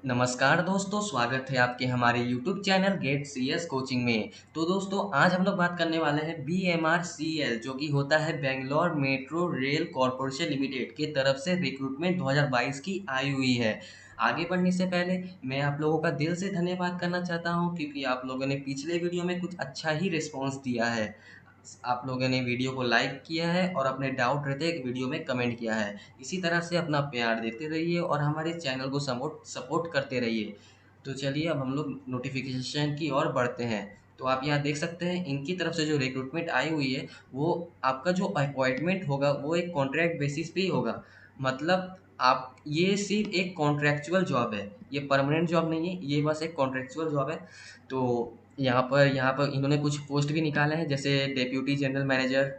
नमस्कार दोस्तों, स्वागत है आपके हमारे YouTube channel GATE CS coaching में। तो दोस्तों आज हम लोग बात करने वाले हैं BMRCL जो कि होता है Bangalore metro rail corporation limited के तरफ से रिक्रूटमेंट 2022 की आई हुई है। आगे बढ़ने से पहले मैं आप लोगों का दिल से धन्यवाद करना चाहता हूं क्योंकि आप लोगों ने पिछले वीडियो में कुछ अच्छा ही रिस्पॉन्स दिया है। आप लोगों ने वीडियो को लाइक किया है और अपने डाउट रहते वीडियो में कमेंट किया है। इसी तरह से अपना प्यार देते रहिए और हमारे चैनल को सपोर्ट करते रहिए। तो चलिए अब हम लोग नोटिफिकेशन की ओर बढ़ते हैं। तो आप यहाँ देख सकते हैं इनकी तरफ से जो रिक्रूटमेंट आई हुई है वो आपका जो अपॉइंटमेंट होगा वो एक कॉन्ट्रैक्ट बेसिस पे ही होगा। मतलब आप ये सिर्फ एक कॉन्ट्रैक्चुअल जॉब है, ये परमानेंट जॉब नहीं है, ये बस एक कॉन्ट्रैक्चुअल जॉब है। तो यहाँ पर इन्होंने कुछ पोस्ट भी निकाले हैं जैसे deputy general manager,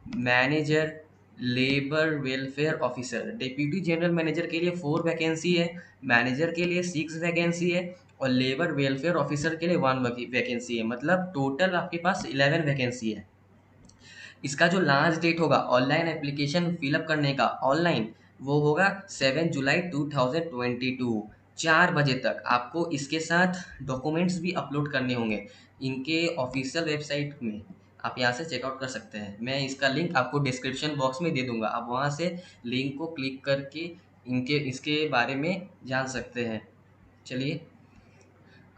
manager, labour welfare officer. Deputy general manager के लिए 4 वैकेंसी है, मैनेजर के लिए 6 वैकेंसी है और लेबर वेलफेयर ऑफिसर के लिए 1 वैकेंसी है। मतलब टोटल आपके पास 11 वैकेंसी है। इसका जो लास्ट डेट होगा ऑनलाइन एप्लीकेशन फिलअप करने का, ऑनलाइन, वो होगा 7 जुलाई 2022 4 बजे तक। आपको इसके साथ डॉक्यूमेंट्स भी अपलोड करने होंगे इनके ऑफिशियल वेबसाइट में। आप यहाँ से चेकआउट कर सकते हैं, मैं इसका लिंक आपको डिस्क्रिप्शन बॉक्स में दे दूंगा, आप वहाँ से लिंक को क्लिक करके इनके इसके बारे में जान सकते हैं। चलिए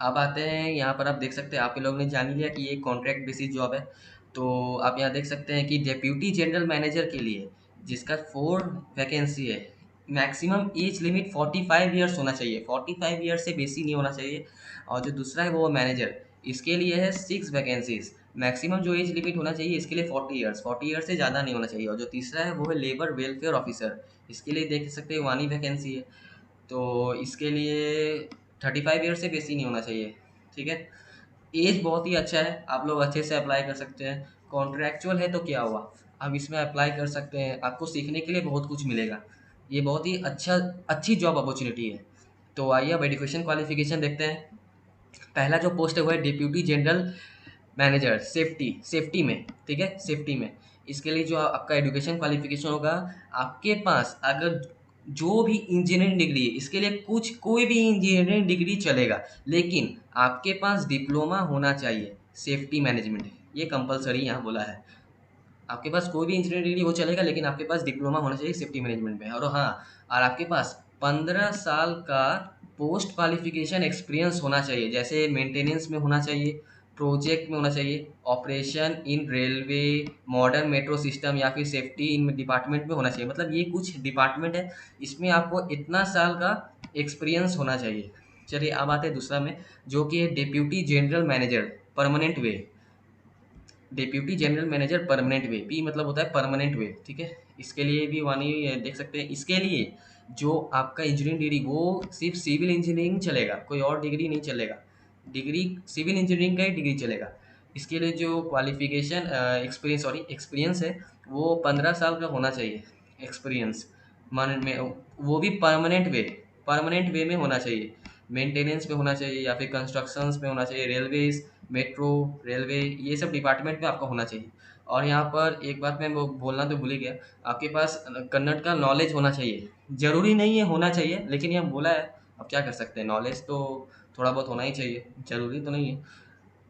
अब आते हैं, यहाँ पर आप देख सकते हैं, आप लोगों ने जान ही लिया कि ये कॉन्ट्रैक्ट बेसिस जॉब है। तो आप यहाँ देख सकते हैं कि डेप्यूटी जनरल मैनेजर के लिए जिसका 4 वैकेंसी है, मैक्सिमम एज लिमिट 45 ईयर्स होना चाहिए, 45 ईयर्स से बेसी नहीं होना चाहिए। और जो दूसरा है वो मैनेजर, इसके लिए है 6 वैकेंसीज, मैक्सिमम जो एज लिमिट होना चाहिए इसके लिए 40 ईयर्स से ज़्यादा नहीं होना चाहिए। और जो तीसरा है वो है लेबर वेलफेयर ऑफिसर, इसके लिए देख सकते हैं 1 ही वैकेंसी है। तो इसके लिए 35 ईयर से बेसी नहीं होना चाहिए। ठीक है, एज बहुत ही अच्छा है, आप लोग अच्छे से अप्लाई कर सकते हैं। कॉन्ट्रैक्चुअल है तो क्या हुआ, आप इसमें अप्लाई कर सकते हैं, आपको सीखने के लिए बहुत कुछ मिलेगा। ये बहुत ही अच्छी जॉब अपॉर्चुनिटी है। तो आइए अब एजुकेशन क्वालिफिकेशन देखते हैं। पहला जो पोस्ट है वो है डिप्यूटी जनरल मैनेजर सेफ्टी में। ठीक है, सेफ्टी में इसके लिए जो आपका एजुकेशन क्वालिफिकेशन होगा, आपके पास अगर जो भी इंजीनियरिंग डिग्री है, इसके लिए कुछ कोई भी इंजीनियरिंग डिग्री चलेगा, लेकिन आपके पास डिप्लोमा होना चाहिए सेफ्टी मैनेजमेंट, ये कंपलसरी यहाँ बोला है। आपके पास कोई भी इंजीनियरिंग डिग्री वो चलेगा लेकिन आपके पास डिप्लोमा होना चाहिए सेफ्टी मैनेजमेंट में। और हाँ, और आपके पास 15 साल का पोस्ट क्वालिफिकेशन एक्सपीरियंस होना चाहिए, जैसे मेंटेनेंस में होना चाहिए, प्रोजेक्ट में होना चाहिए, operation in railway, modern metro system या फिर सेफ्टी इन डिपार्टमेंट में होना चाहिए। मतलब ये कुछ डिपार्टमेंट है, इसमें आपको इतना साल का एक्सपीरियंस होना चाहिए। चलिए अब आते हैं दूसरा में, जो कि है डिप्यूटी जनरल मैनेजर परमानेंट वे। डिप्यूटी जनरल मैनेजर परमानेंट वे, पी मतलब होता है परमानेंट वे। ठीक है, इसके लिए भी वानी देख सकते हैं, इसके लिए जो आपका इंजीनियरिंग डिग्री वो सिर्फ सिविल इंजीनियरिंग चलेगा, कोई और डिग्री नहीं चलेगा। डिग्री सिविल इंजीनियरिंग का ही डिग्री चलेगा। इसके लिए जो क्वालिफिकेशन एक्सपीरियंस है वो 15 साल का होना चाहिए एक्सपीरियंस मन में, वो भी परमानेंट वे में होना चाहिए। मेंटेनेंस पे होना चाहिए या फिर कंस्ट्रक्शंस में होना चाहिए, रेलवेज, मेट्रो रेलवे, ये सब डिपार्टमेंट में आपका होना चाहिए। और यहाँ पर एक बात मैं वो बोलना तो भूल ही गया, आपके पास कन्नड़ का नॉलेज होना चाहिए। ज़रूरी नहीं है होना चाहिए, लेकिन ये बोला है, अब क्या कर सकते हैं, नॉलेज तो थोड़ा बहुत होना ही चाहिए, ज़रूरी तो नहीं है।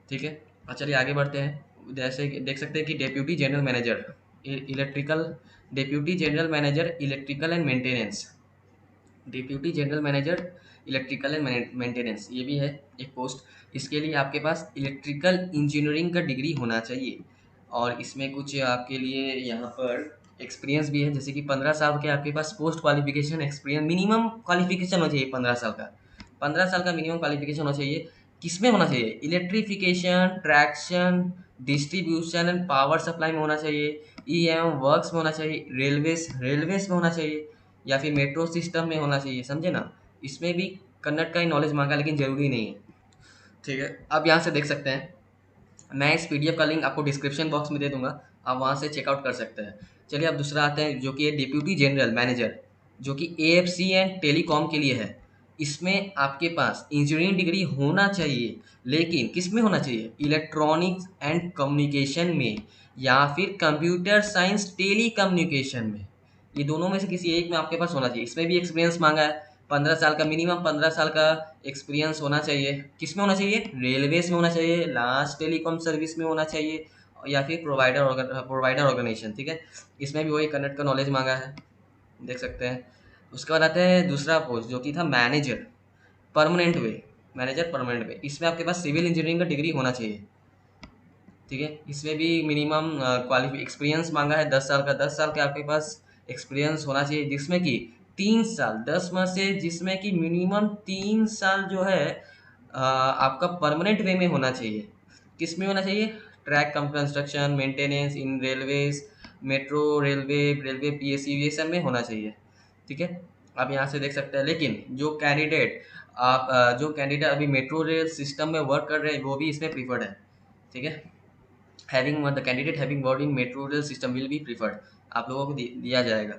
ठीक है, और चलिए आगे बढ़ते हैं। जैसे कि देख सकते हैं कि deputy general manager electrical, deputy general manager electrical and maintenance, deputy general manager electrical and maintenance, ये भी है एक पोस्ट। इसके लिए आपके पास इलेक्ट्रिकल इंजीनियरिंग का डिग्री होना चाहिए और इसमें कुछ आपके लिए यहाँ पर एक्सपीरियंस भी है, जैसे कि 15 साल के आपके पास post qualification experience, minimum qualification होना चाहिए 15 साल का, 15 साल का मिनिमम क्वालिफिकेशन होना चाहिए। किसमें होना चाहिए, electrification, traction, distribution and power supply में होना चाहिए, ई एम वर्क्स में होना चाहिए, रेलवेज में होना चाहिए या फिर मेट्रो सिस्टम में होना चाहिए। समझे ना, इसमें भी कन्नड़ का ही नॉलेज मांगा, लेकिन ज़रूरी नहीं है। ठीक है, अब यहाँ से देख सकते हैं, मैं इस पीडीएफ का लिंक आपको डिस्क्रिप्शन बॉक्स में दे दूंगा, आप वहाँ से चेकआउट कर सकते हैं। चलिए अब दूसरा आते हैं जो कि है डिप्यूटी जनरल मैनेजर, जो कि एएफसी एंड टेलीकॉम के लिए है। इसमें आपके पास इंजीनियरिंग डिग्री होना चाहिए, लेकिन किस में होना चाहिए, इलेक्ट्रॉनिक्स एंड कम्युनिकेशन में या फिर कंप्यूटर साइंस टेली कम्युनिकेशन में, ये दोनों में से किसी एक में आपके पास होना चाहिए। इसमें भी एक्सपीरियंस मांगा है, 15 साल का मिनिमम 15 साल का एक्सपीरियंस होना चाहिए। किस में होना चाहिए? रेलवेज में होना चाहिए, लास्ट टेलीकॉम सर्विस में होना चाहिए, या फिर प्रोवाइडर ऑर्गेनाइजेशन। ठीक है, इसमें भी वही कनेक्ट का नॉलेज मांगा है, देख सकते हैं। उसके बाद आते हैं दूसरा पोस्ट जो कि था मैनेजर परमानेंट वे। मैनेजर परमानेंट वे, इसमें आपके पास सिविल इंजीनियरिंग का डिग्री होना चाहिए। ठीक है, इसमें भी मिनिमम क्वालिफी एक्सपीरियंस मांगा है 10 साल का। 10 साल के आपके पास एक्सपीरियंस होना चाहिए, जिसमें कि 3 साल 10 माह से, जिसमें कि मिनिमम 3 साल जो है आपका परमानेंट वे में होना चाहिए। किस में होना चाहिए? ट्रैक कम कंस्ट्रक्शन, मेंटेनेंस इन railways, metro railway, railway PSU, ये सब में होना चाहिए। ठीक है, आप यहाँ से देख सकते हैं। लेकिन जो कैंडिडेट अभी मेट्रो रेल सिस्टम में वर्क कर रहे हैं वो भी इसमें प्रीफर्ड है। ठीक है, having the candidate having work in metro rail system will be preferred, आप लोगों को दिया जाएगा।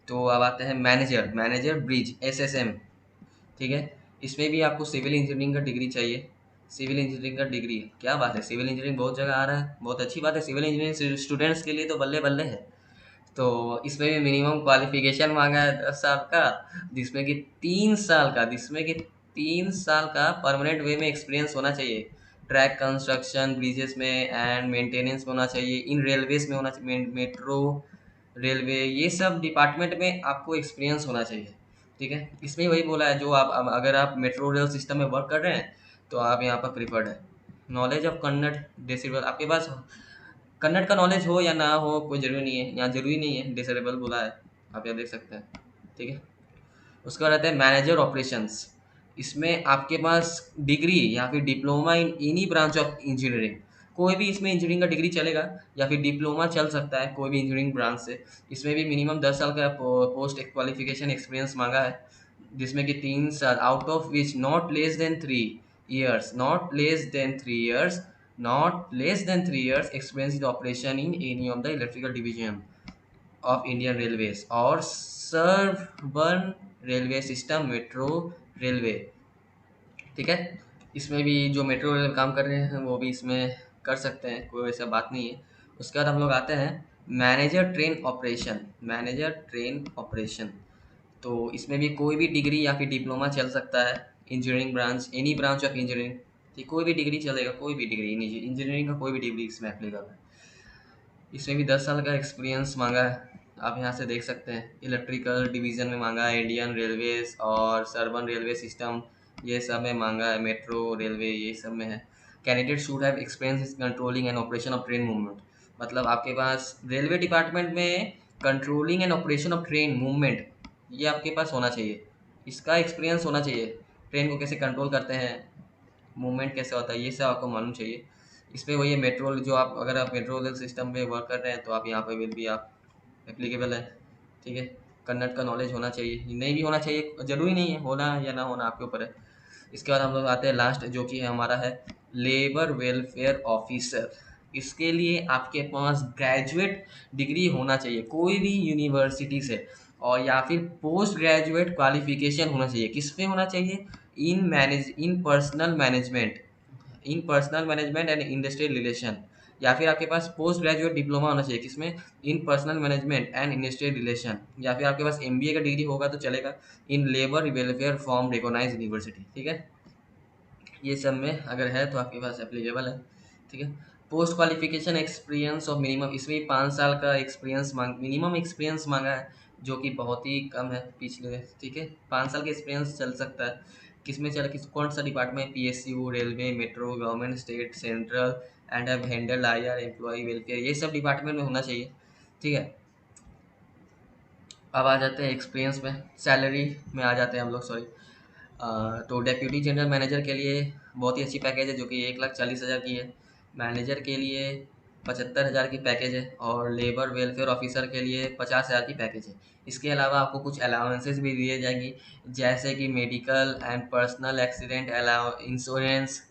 तो अब आते हैं मैनेजर ब्रिज एसएसएम। ठीक है, इसमें भी आपको सिविल इंजीनियरिंग का डिग्री चाहिए। सिविल इंजीनियरिंग का डिग्री, क्या बात है, सिविल इंजीनियरिंग बहुत जगह आ रहा है, बहुत अच्छी बात है। सिविल इंजीनियरिंग स्टूडेंट्स के लिए तो बल्ले बल्ले है। तो इसमें भी मिनिमम क्वालिफिकेशन मांगा है 10 साल का, जिसमें कि 3 साल का परमानेंट वे में एक्सपीरियंस होना चाहिए। ट्रैक कंस्ट्रक्शन, ब्रिजेस में एंड मेंटेनेंस में होना चाहिए, इन रेलवेज में होना चाहिए, मेट्रो रेलवे, ये सब डिपार्टमेंट में आपको एक्सपीरियंस होना चाहिए। ठीक है, इसमें वही बोला है, जो अगर आप मेट्रो रेल सिस्टम में वर्क कर रहे हैं तो आप यहाँ पर प्रिफर्ड है। नॉलेज ऑफ कन्नड़ डेसिबल, आपके पास कन्नड़ का नॉलेज हो या ना हो कोई ज़रूरी नहीं है, यहाँ ज़रूरी नहीं है, डिसेबल बोला है, आप यहाँ देख सकते हैं। ठीक है, उसके बाद रहता है मैनेजर ऑपरेशंस। इसमें आपके पास डिग्री या फिर diploma in any branch of engineering, कोई भी इसमें इंजीनियरिंग का डिग्री चलेगा, या फिर डिप्लोमा चल सकता है कोई भी इंजीनियरिंग ब्रांच से। इसमें भी मिनिमम 10 साल का पोस्ट क्वालिफिकेशन एक्सपीरियंस मांगा है, जिसमें कि 3 साल out of which not less than 3 years experience in operation in any of the electrical division of Indian railways और सर्बन रेलवे सिस्टम मेट्रो रेलवे। ठीक है, इसमें भी जो मेट्रो रेल काम कर रहे हैं वो भी इसमें कर सकते हैं, कोई ऐसा बात नहीं है। उसके बाद हम लोग आते हैं मैनेजर ट्रेन ऑपरेशन। तो इसमें भी कोई भी डिग्री या फिर डिप्लोमा चल सकता है, engineering branch, any branch of engineering. ठीक, कोई भी डिग्री चलेगा, कोई भी डिग्री, इंजीनियरिंग का कोई भी डिग्री इसमें एप्लीकेबल है। इसमें भी 10 साल का एक्सपीरियंस मांगा है, आप यहाँ से देख सकते हैं। इलेक्ट्रिकल डिवीज़न में मांगा है, इंडियन रेलवेज और सर्बन रेलवे सिस्टम, ये सब में मांगा है, मेट्रो रेलवे ये सब में है। Candidate should have experience in controlling and operation of train movement, मतलब आपके पास रेलवे डिपार्टमेंट में controlling and operation of train movement ये आपके पास होना चाहिए, इसका एक्सपीरियंस होना चाहिए। ट्रेन को कैसे कंट्रोल करते हैं, मूवमेंट कैसे होता है, ये सब आपको मालूम चाहिए। इसमें वही है मेट्रो, जो आप अगर आप मेट्रो रेल सिस्टम में वर्क कर रहे हैं तो आप यहाँ पे विल भी आप एप्लीकेबल है। ठीक है, कन्नड़ का नॉलेज होना चाहिए, नहीं भी होना चाहिए, ज़रूरी नहीं है, होना या ना होना आपके ऊपर है। इसके बाद हम लोग आते हैं लास्ट, जो कि हमारा है लेबर वेलफेयर ऑफिसर। इसके लिए आपके पास ग्रेजुएट डिग्री होना चाहिए कोई भी यूनिवर्सिटी से, और या फिर पोस्ट ग्रेजुएट क्वालिफिकेशन होना चाहिए। किस पे होना चाहिए? In personal management and industrial relation, या फिर आपके पास पोस्ट ग्रेजुएट डिप्लोमा होना चाहिए किसमें? In personal management and industrial relation, या फिर आपके पास एमबीए का डिग्री होगा तो चलेगा, in labour welfare from recognise university. ठीक है, ये सब में अगर है तो आपके पास एप्लीकेबल है। ठीक है, post qualification experience of minimum, इसमें 5 साल का एक्सपीरियंस मिनिमम एक्सपीरियंस मांगा है, जो कि बहुत ही कम है पिछले। ठीक है, 5 साल का एक्सपीरियंस चल सकता है, कौन सा department? PSU, railway, metro, government, state, central and have handle IR, employ welfare, ये सब डिपार्टमेंट में होना चाहिए। ठीक है, अब आ जाते हैं एक्सपीरियंस में, सैलरी में आ जाते हैं हम लोग, सॉरी। तो डेप्यूटी जनरल मैनेजर के लिए बहुत ही अच्छी पैकेज है, जो कि 1,40,000 की है। मैनेजर के लिए 75,000 की पैकेज है, और लेबर वेलफेयर ऑफिसर के लिए 50,000 की पैकेज है। इसके अलावा आपको कुछ अलाउंसेस भी दिए जाएंगी, जैसे कि medical and personal accident insurance,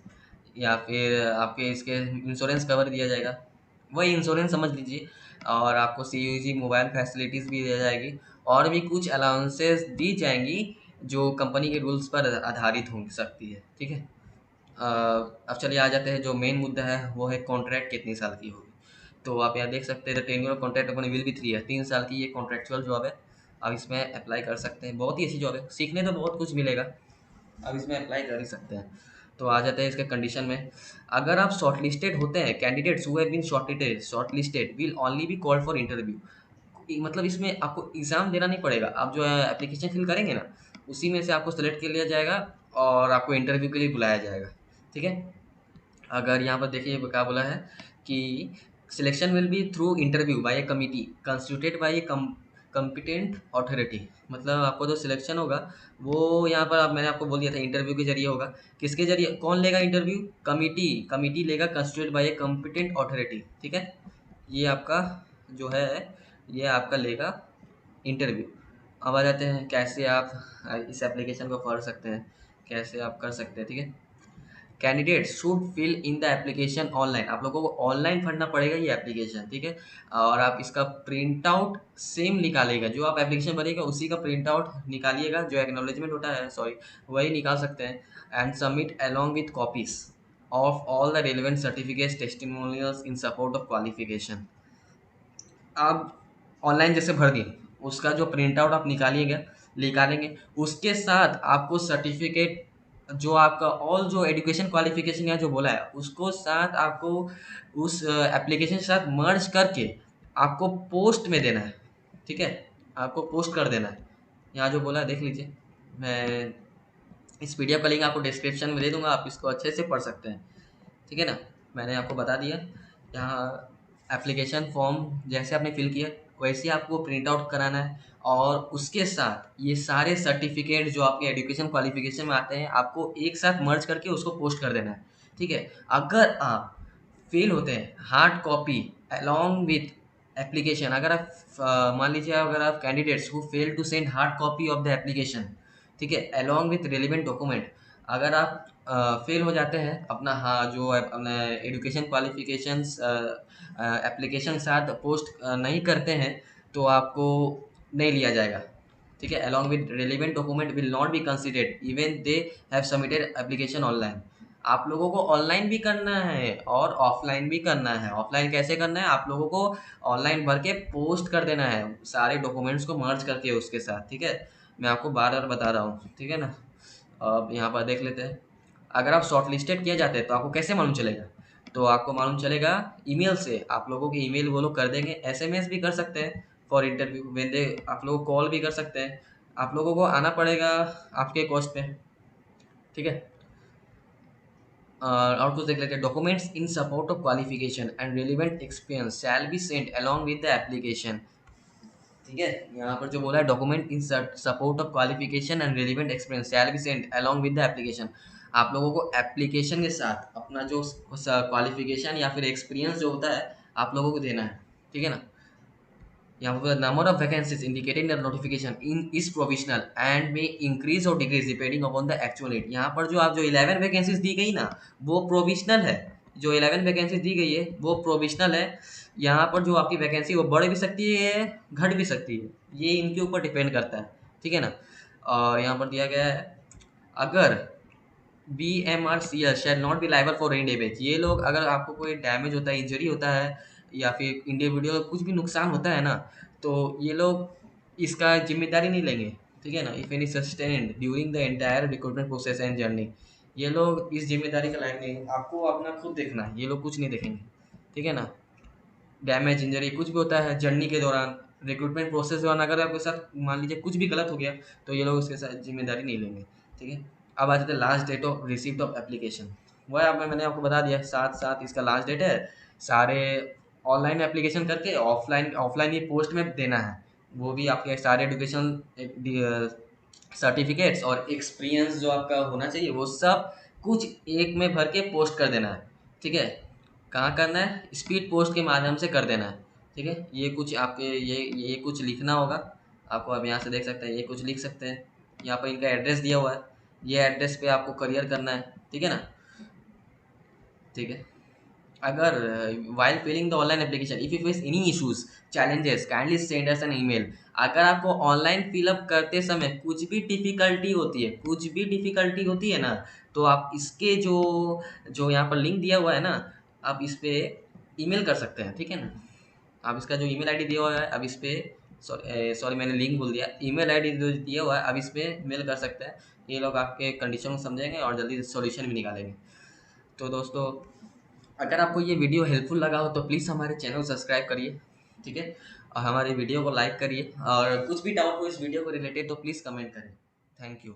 या फिर आपके इसके इंश्योरेंस कवर दिया जाएगा, वही इंश्योरेंस समझ लीजिए। और आपको सीयूजी मोबाइल फैसिलिटीज़ भी दी जाएगी, और भी कुछ अलाउंसेस दी जाएंगी जो कंपनी के रूल्स पर आधारित हो सकती है। ठीक है, अब चलिए आ जाते हैं, जो मेन मुद्दा है वो है कॉन्ट्रैक्ट कितनी साल की होगी। तो आप यहाँ देख सकते हैं द टेन्योर ऑफ कॉन्ट्रैक्ट अपने विल बी 3 ईयर, 3 साल की ये कॉन्ट्रेक्चुअल जॉब है। अब इसमें अप्लाई कर सकते हैं। बहुत ही अच्छी जॉब है, सीखने तो बहुत कुछ मिलेगा। अब इसमें अप्लाई कर ही सकते हैं। तो आ जाते हैं इसके कंडीशन में। अगर आप शॉर्टलिस्टेड होते हैं, candidates who have been shortlisted will only be called for interview. मतलब इसमें आपको एग्ज़ाम देना नहीं पड़ेगा। आप जो है एप्लीकेशन फिल करेंगे ना, उसी में से आपको सेलेक्ट कर लिया जाएगा और आपको इंटरव्यू के लिए बुलाया जाएगा। ठीक है। अगर यहाँ पर देखिए क्या बोला है कि selection will be through interview by a committee constituted by a competent authority. मतलब आपको जो सिलेक्शन होगा वो यहाँ पर मैंने आपको बोल दिया था इंटरव्यू के जरिए होगा। किसके जरिए, कौन लेगा इंटरव्यू? कमिटी लेगा constituted by a competent authority. ठीक है। ये आपका जो है ये आपका लेगा इंटरव्यू। अब आ जाते हैं कैसे आप इस एप्लीकेशन को पढ़ सकते हैं, कैसे आप कर सकते हैं। ठीक है। Candidate should fill in the application online. आप लोगों को ऑनलाइन भरना पड़ेगा ये एप्लीकेशन। ठीक है। और आप इसका प्रिंट आउट सेम निकालेगा, जो आप एप्लीकेशन भरेगा उसी का प्रिंट आउट निकालिएगा, जो एक्नॉलेजमेंट होता है सॉरी वही निकाल सकते हैं। And submit along with copies of all the relevant certificates testimonials in support of qualification. आप ऑनलाइन जैसे भर दिए, उसका जो प्रिंट आउट आप निकालेंगे, उसके साथ आपको सर्टिफिकेट जो आपका ऑल जो एजुकेशन क्वालिफिकेशन या जो बोला है उसको साथ आपको उस एप्लीकेशन के साथ मर्ज करके आपको पोस्ट में देना है। ठीक है। आपको पोस्ट कर देना है। यहाँ जो बोला है देख लीजिए, मैं इस पीडीएफ का लिंक आपको डिस्क्रिप्शन में दे दूंगा, आप इसको अच्छे से पढ़ सकते हैं। ठीक है ना। मैंने आपको बता दिया। यहाँ एप्लीकेशन फॉर्म जैसे आपने फिल किया वैसे ही आपको प्रिंट आउट कराना है, और उसके साथ ये सारे सर्टिफिकेट जो आपके एजुकेशन क्वालिफिकेशन में आते हैं आपको एक साथ मर्ज करके उसको पोस्ट कर देना है। ठीक है। अगर आप फेल होते हैं, hard copy along with application, अगर आप मान लीजिए अगर आप candidates who fail to send hard copy of the application, ठीक है, अलॉन्ग विथ रिलेवेंट डॉक्यूमेंट, अगर आप फेल हो जाते हैं अपना हाँ जो अपना एजुकेशन क्वालिफिकेशंस एप्लीकेशन साथ पोस्ट नहीं करते हैं तो आपको नहीं लिया जाएगा। ठीक है। Along with relevant document will not be considered even they have submitted application online. आप लोगों को ऑनलाइन भी करना है और ऑफलाइन भी करना है। ऑफलाइन कैसे करना है, आप लोगों को ऑनलाइन भर के पोस्ट कर देना है सारे डॉक्यूमेंट्स को मर्ज करके उसके साथ। ठीक है। मैं आपको बार बार बता रहा हूँ। ठीक है ना। अब यहाँ पर देख लेते हैं, अगर आप शॉर्ट लिस्टेड किए जाते हैं तो आपको कैसे मालूम चलेगा? तो आपको मालूम चलेगा ईमेल से। आप लोगों की ईमेल वो लोग कर देंगे, एसएमएस भी कर सकते हैं फॉर इंटरव्यू वेंदे, आप लोगों को कॉल भी कर सकते हैं। आप लोगों को आना पड़ेगा आपके कॉस्ट पे। ठीक है। और कुछ देख लेते हैं। Documents in support of qualification and relevant experience shall be sent along with the application. ठीक है। यहाँ पर जो बोला है document in support of qualification and relevant experience shall be sent along with the application. आप लोगों को एप्लीकेशन के साथ अपना जो क्वालिफिकेशन या फिर एक्सपीरियंस जो होता है आप लोगों को देना है। ठीक है ना। यहाँ पर number of vacancies indicated in the notification in is provisional and में इंक्रीज और decrease depending upon the actual need. यहाँ पर जो आप जो 11 वैकेंसीज दी गई ना वो प्रोविजनल है। जो 11 वैकेंसीज दी गई है वो प्रोविजनल है। यहाँ पर जो आपकी वैकेंसी वो बढ़ भी सकती है घट भी सकती है, ये इनके ऊपर डिपेंड करता है। ठीक है ना। और यहाँ पर दिया गया है अगर BMRCL shall not be liable for any damage. ये लोग अगर आपको कोई डैमेज होता है, इंजरी होता है या फिर इंडिविजुअल कुछ भी नुकसान होता है ना, तो ये लोग इसका जिम्मेदारी नहीं लेंगे। ठीक है ना। If any sustained during the entire recruitment process and journey, ये लोग इस जिम्मेदारी का लायक नहीं। आपको अपना खुद देखना है, ये लोग कुछ नहीं देखेंगे। ठीक है ना। डैमेज इंजरी कुछ भी होता है जर्नी के दौरान, रिक्रूटमेंट प्रोसेस के दौरान अगर आपके साथ मान लीजिए कुछ भी गलत हो गया तो ये लोग उसके साथ जिम्मेदारी नहीं लेंगे। ठीक है। अब आ जाते हैं last date of receipt of application. वह आप मैंने आपको बता दिया, साथ साथ इसका लास्ट डेट है। सारे ऑनलाइन एप्लीकेशन करके ऑफलाइन ऑफलाइन ही पोस्ट में देना है। वो भी आपके सारे एजुकेशन सर्टिफिकेट्स और एक्सपीरियंस जो आपका होना चाहिए वो सब कुछ एक में भर के पोस्ट कर देना है। ठीक है। कहाँ करना है? स्पीड पोस्ट के माध्यम से कर देना है। ठीक है। ये कुछ आपके ये कुछ लिखना होगा आपको। अब यहाँ से देख सकते हैं ये कुछ लिख सकते हैं। यहाँ पर इनका एड्रेस दिया हुआ है, ये एड्रेस पे आपको करियर करना है। ठीक है ना। ठीक है। अगर while filling the online application if you face any issues challenges kindly send us an email. अगर आपको ऑनलाइन फिलअप करते समय कुछ भी डिफिकल्टी होती है ना, तो आप इसके जो जो यहाँ पर लिंक दिया हुआ है ना, आप इस पे ईमेल कर सकते हैं। ठीक है ना। आप इसका जो ईमेल आईडी दिया हुआ है अब इस पे सॉरी मैंने लिंक बोल दिया, ईमेल आईडी जो दिया हुआ है आप इस पे मेल कर सकते हैं। ये लोग आपके कंडीशन को समझेंगे और जल्दी सॉल्यूशन भी निकालेंगे। तो दोस्तों, अगर आपको ये वीडियो हेल्पफुल लगा हो तो प्लीज़ हमारे चैनल सब्सक्राइब करिए, ठीक है, और हमारे वीडियो को लाइक करिए, और कुछ भी डाउट हो इस वीडियो को रिलेटेड तो प्लीज़ कमेंट करें। Thank you.